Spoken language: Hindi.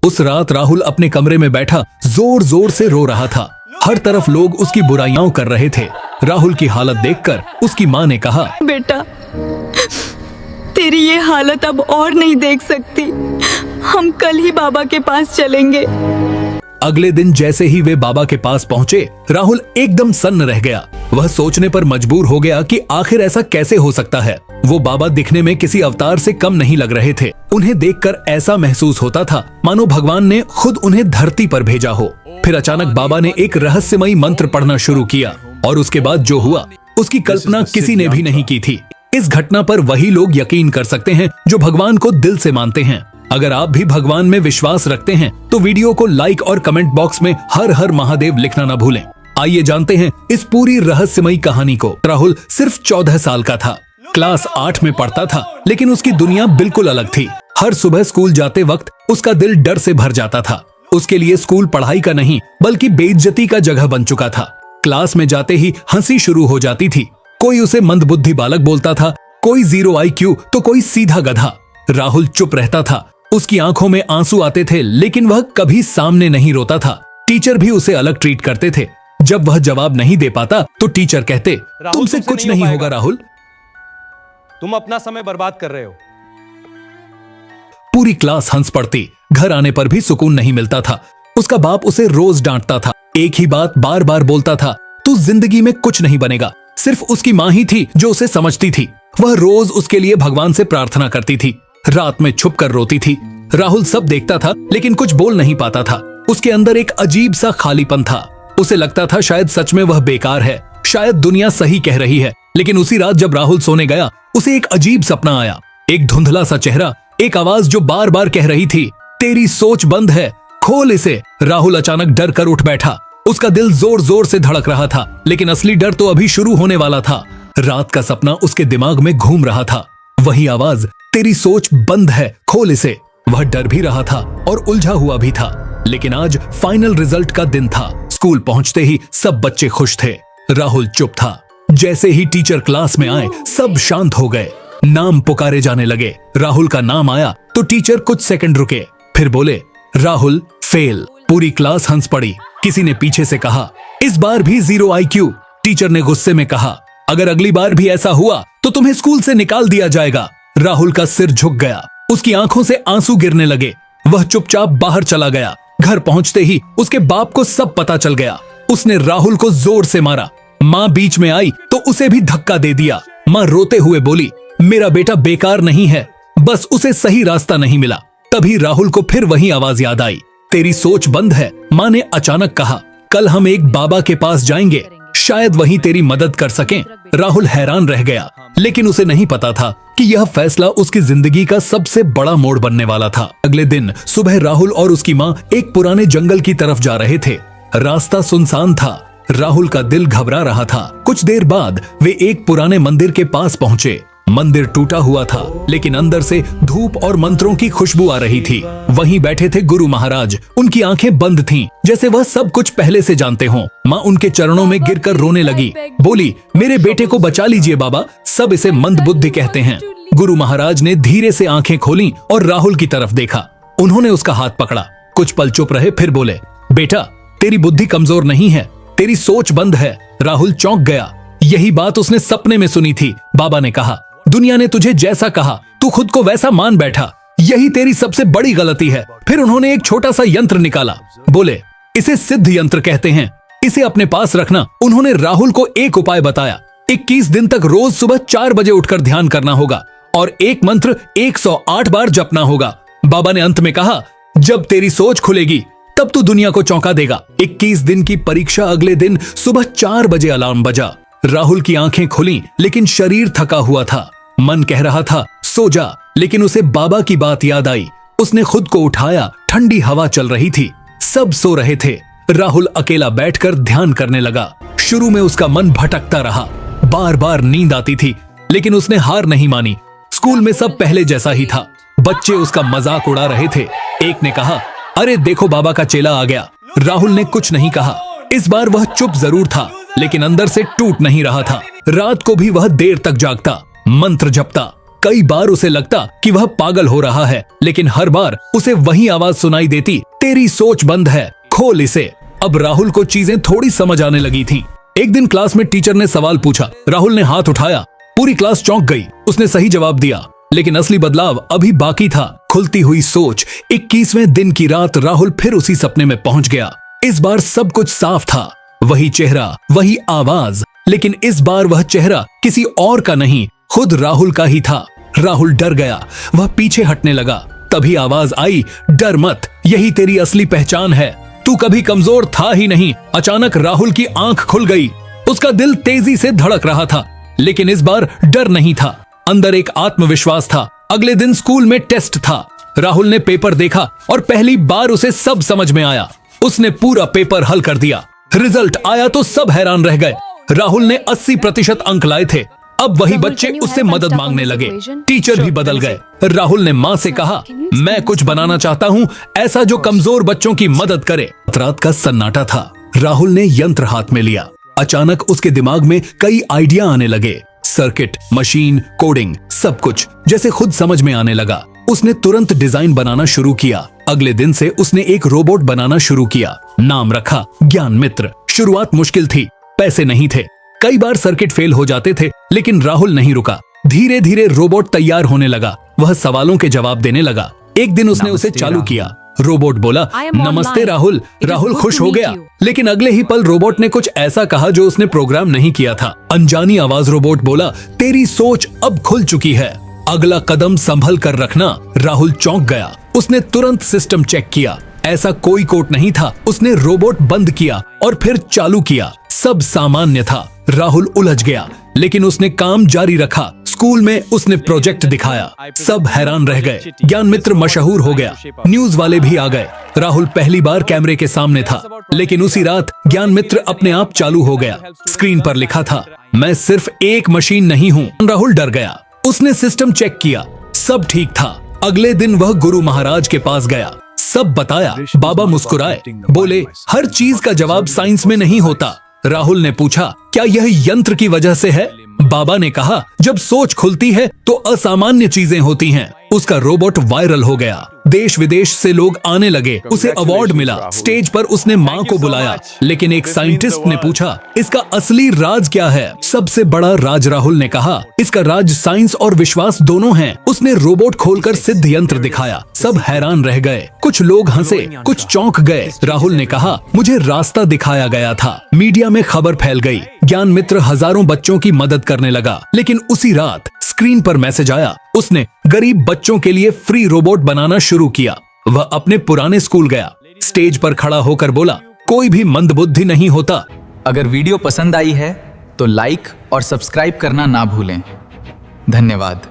उस रात राहुल अपने कमरे में बैठा जोर जोर से रो रहा था। हर तरफ लोग उसकी बुराइयां कर रहे थे। राहुल की हालत देखकर उसकी माँ ने कहा, बेटा, तेरी ये हालत अब और नहीं देख सकती। हम कल ही बाबा के पास चलेंगे। अगले दिन जैसे ही वे बाबा के पास पहुंचे, राहुल एकदम सन्न रह गया। वह सोचने पर मजबूर हो गया कि आखिर ऐसा कैसे हो सकता है। वो बाबा दिखने में किसी अवतार से कम नहीं लग रहे थे। उन्हें देखकर ऐसा महसूस होता था मानो भगवान ने खुद उन्हें धरती पर भेजा हो। फिर अचानक बाबा ने एक रहस्यमयी मंत्र पढ़ना शुरू किया और उसके बाद जो हुआ उसकी कल्पना किसी ने भी नहीं की थी। इस घटना पर वही लोग यकीन कर सकते हैं जो भगवान को दिल से मानते हैं। अगर आप भी भगवान में विश्वास रखते हैं तो वीडियो को लाइक और कमेंट बॉक्स में हर हर महादेव लिखना न भूलें। आइए जानते हैं इस पूरी रहस्यमयी कहानी को। राहुल सिर्फ 14 साल का था, क्लास 8 में पढ़ता था, लेकिन उसकी दुनिया बिल्कुल अलग थी। हर सुबह स्कूल जाते वक्त उसका दिल डर से भर जाता था। उसके लिए स्कूल पढ़ाई का नहीं बल्कि बेइज्जती का जगह बन चुका था। क्लास में जाते ही हंसी शुरू हो जाती थी। कोई उसे मंदबुद्धि बालक बोलता था, कोई 0 IQ तो कोई सीधा गधा। राहुल चुप रहता था। उसकी आंखों में आंसू आते थे, लेकिन वह कभी सामने नहीं रोता था। टीचर भी उसे अलग ट्रीट करते थे। जब वह जवाब नहीं दे पाता तो टीचर कहते, तुमसे कुछ नहीं होगा राहुल, तुम अपना समय बर्बाद कर रहे हो। पूरी क्लास हंस पड़ती। घर आने पर भी सुकून नहीं मिलता था। उसका बाप उसे रोज डांटता था। एक ही बात बार बार बोलता था, तू जिंदगी में कुछ नहीं बनेगा। सिर्फ उसकी माँ ही थी जो उसे समझती थी। वह रोज उसके लिए भगवान से प्रार्थना करती थी। रात में छुप कर रोती थी। राहुल सब देखता था लेकिन कुछ बोल नहीं पाता था। उसके अंदर एक अजीब सा खालीपन था। उसे लगता था शायद सच में वह बेकार है, शायद दुनिया सही कह रही है। लेकिन उसी रात जब राहुल सोने गया, उसे एक अजीब सपना आया। एक धुंधला सा चेहरा, एक आवाज जो बार बार कह रही थी, तेरी सोच बंद है, खोल इसे। राहुल अचानक डर कर उठ बैठा। उसका दिल जोर जोर से धड़क रहा था, लेकिन असली डर तो अभी शुरू होने वाला था। रात का सपना उसके दिमाग में घूम रहा था। वही आवाज, तेरी सोच बंद है, खोल इसे। वह डर भी रहा था और उलझा हुआ भी था। लेकिन आज फाइनल रिजल्ट का दिन था। स्कूल पहुंचते ही सब बच्चे खुश थे। राहुल चुप था। जैसे ही टीचर क्लास में आए, सब शांत हो गए। नाम पुकारे जाने लगे। राहुल का नाम आया तो टीचर कुछ सेकंड रुके, फिर बोले, राहुल फेल। पूरी क्लास हंस पड़ी। किसी ने पीछे से कहा, इस बार भी 0 IQ। टीचर ने गुस्से में कहा, अगर अगली बार भी ऐसा हुआ तो तुम्हें स्कूल से निकाल दिया जाएगा। राहुल का सिर झुक गया। उसकी आंखों से आंसू गिरने लगे। वह चुपचाप बाहर चला गया। घर पहुंचते ही उसके बाप को सब पता चल गया। उसने राहुल को जोर से मारा। माँ बीच में आई तो उसे भी धक्का दे दिया। माँ रोते हुए बोली, मेरा बेटा बेकार नहीं है, बस उसे सही रास्ता नहीं मिला। तभी राहुल को फिर वही आवाज याद आई, तेरी सोच बंद है। माँ ने अचानक कहा, कल हम एक बाबा के पास जाएंगे, शायद वही तेरी मदद कर सकें। राहुल हैरान रह गया, लेकिन उसे नहीं पता था कि यह फैसला उसकी जिंदगी का सबसे बड़ा मोड़ बनने वाला था। अगले दिन सुबह राहुल और उसकी माँ एक पुराने जंगल की तरफ जा रहे थे। रास्ता सुनसान था। राहुल का दिल घबरा रहा था। कुछ देर बाद वे एक पुराने मंदिर के पास पहुंचे। मंदिर टूटा हुआ था, लेकिन अंदर से धूप और मंत्रों की खुशबू आ रही थी। वहीं बैठे थे गुरु महाराज। उनकी आंखें बंद थीं, जैसे वह सब कुछ पहले से जानते हों। माँ उनके चरणों में गिरकर रोने लगी। बोली, मेरे बेटे को बचा लीजिए बाबा, सब इसे मंदबुद्धि कहते हैं। गुरु महाराज ने धीरे से आंखें खोली और राहुल की तरफ देखा। उन्होंने उसका हाथ पकड़ा। कुछ पल चुप रहे, फिर बोले, बेटा, तेरी बुद्धि कमजोर नहीं है, तेरी सोच बंद है। राहुल चौंक गया। यही बात उसने सपने में सुनी थी। बाबा ने कहा, दुनिया ने तुझे जैसा कहा तू खुद को वैसा मान बैठा, यही तेरी सबसे बड़ी गलती है। फिर उन्होंने एक छोटा सा यंत्र निकाला। बोले, इसे सिद्ध यंत्र कहते हैं, इसे अपने पास रखना। उन्होंने राहुल को एक उपाय बताया। 21 दिन तक रोज सुबह 4 बजे उठकर ध्यान करना होगा और एक मंत्र 108 बार जपना होगा। बाबा ने अंत में कहा, जब तेरी सोच खुलेगी तब तू दुनिया को चौंका देगा। 21 दिन की परीक्षा अगले दिन सुबह 4 बजे अलार्म बजा। राहुल की आंखें खुली, लेकिन शरीर थका हुआ था। मन कह रहा था सो जा, लेकिन उसे बाबा की बात याद आई। उसने खुद को उठाया। ठंडी हवा चल रही थी, सब सो रहे थे। राहुल अकेला बैठकर ध्यान करने लगा। शुरू में उसका मन भटकता रहा, बार बार नींद आती थी, लेकिन उसने हार नहीं मानी। स्कूल में सब पहले जैसा ही था। बच्चे उसका मजाक उड़ा रहे थे। एक ने कहा, अरे देखो बाबा का चेला आ गया। राहुल ने कुछ नहीं कहा। इस बार वह चुप जरूर था, लेकिन अंदर से टूट नहीं रहा था। रात को भी वह देर तक जागता, मंत्र जपता, कई बार उसे लगता कि वह पागल हो रहा है, लेकिन हर बार उसे वही आवाज सुनाई देती, तेरी सोच बंद है, खोल इसे। अब राहुल को चीजें थोड़ी समझ आने लगी थीं। एक दिन क्लास में टीचर ने सवाल पूछा, राहुल ने हाथ उठाया, पूरी क्लास चौंक गई। उसने सही जवाब दिया, लेकिन असली बदलाव अभी बाकी था। खुलती हुई सोच। 21वें दिन की रात राहुल फिर उसी सपने में पहुंच गया। इस बार सब कुछ साफ था, वही चेहरा, वही आवाज, लेकिन इस बार वह चेहरा किसी और का नहीं, खुद राहुल का ही था। राहुल डर गया, वह पीछे हटने लगा। तभी आवाज आई, डर मत, यही तेरी असली पहचान है, तू कभी कमजोर था ही नहीं। अचानक राहुल की आंख खुल गई। उसका दिल तेजी से धड़क रहा था, लेकिन इस बार डर नहीं था, अंदर एक आत्मविश्वास था। अगले दिन स्कूल में टेस्ट था। राहुल ने पेपर देखा और पहली बार उसे सब समझ में आया। उसने पूरा पेपर हल कर दिया। रिजल्ट आया तो सब हैरान रह गए। राहुल ने 80% अंक लाए थे। अब वही बच्चे उससे मदद मांगने लगे। टीचर भी बदल गए। राहुल ने माँ से कहा, मैं कुछ बनाना चाहता हूँ ऐसा जो कमजोर बच्चों की मदद करे। रात का सन्नाटा था। राहुल ने यंत्र हाथ में लिया। अचानक उसके दिमाग में कई आइडिया आने लगे। सर्किट, मशीन, कोडिंग, सब कुछ जैसे खुद समझ में आने लगा। उसने तुरंत डिजाइन बनाना शुरू किया। अगले दिन से उसने एक रोबोट बनाना शुरू किया। नाम रखा ज्ञान मित्र। शुरुआत मुश्किल थी, पैसे नहीं थे, कई बार सर्किट फेल हो जाते थे, लेकिन राहुल नहीं रुका। धीरे धीरे रोबोट तैयार होने लगा। वह सवालों के जवाब देने लगा। एक दिन उसने उसे चालू किया। रोबोट बोला, नमस्ते राहुल। राहुल खुश हो गया, लेकिन अगले ही पल रोबोट ने कुछ ऐसा कहा जो उसने प्रोग्राम नहीं किया था। अनजानी आवाज रोबोट बोला, तेरी सोच अब खुल चुकी है, अगला कदम संभल कर रखना। राहुल चौंक गया। उसने तुरंत सिस्टम चेक किया। ऐसा कोई कोड नहीं था। उसने रोबोट बंद किया और फिर चालू किया। सब सामान्य था। राहुल उलझ गया, लेकिन उसने काम जारी रखा। स्कूल में उसने प्रोजेक्ट दिखाया। सब हैरान रह गए। ज्ञान मित्र मशहूर हो गया। न्यूज वाले भी आ गए। राहुल पहली बार कैमरे के सामने था, लेकिन उसी रात ज्ञान मित्र अपने आप चालू हो गया। स्क्रीन पर लिखा था, मैं सिर्फ एक मशीन नहीं हूँ। राहुल डर गया। उसने सिस्टम चेक किया, सब ठीक था। अगले दिन वह गुरु महाराज के पास गया। सब बताया। बाबा मुस्कुराए, बोले, हर चीज का जवाब साइंस में नहीं होता। राहुल ने पूछा, क्या यह यंत्र की वजह से है? बाबा ने कहा, जब सोच खुलती है तो असामान्य चीजें होती हैं। उसका रोबोट वायरल हो गया। देश विदेश से लोग आने लगे। उसे अवार्ड मिला। स्टेज पर उसने माँ को बुलाया, लेकिन एक साइंटिस्ट ने पूछा, इसका असली राज क्या है? सबसे बड़ा राज, राहुल ने कहा, इसका राज साइंस और विश्वास दोनों है। उसने रोबोट खोलकर सिद्ध यंत्र दिखाया। सब हैरान रह गए। कुछ लोग हंसे, कुछ चौंक गए। राहुल ने कहा, मुझे रास्ता दिखाया गया था। मीडिया में खबर फैल गई। ज्ञान मित्र हजारों बच्चों की मदद करने लगा। लेकिन उसी रात स्क्रीन पर मैसेज आया। उसने गरीब बच्चों के लिए फ्री रोबोट बनाना शुरू किया। वह अपने पुराने स्कूल गया। स्टेज पर खड़ा होकर बोला, कोई भी मंदबुद्धि नहीं होता। अगर वीडियो पसंद आई है तो लाइक और सब्सक्राइब करना ना भूलें। धन्यवाद।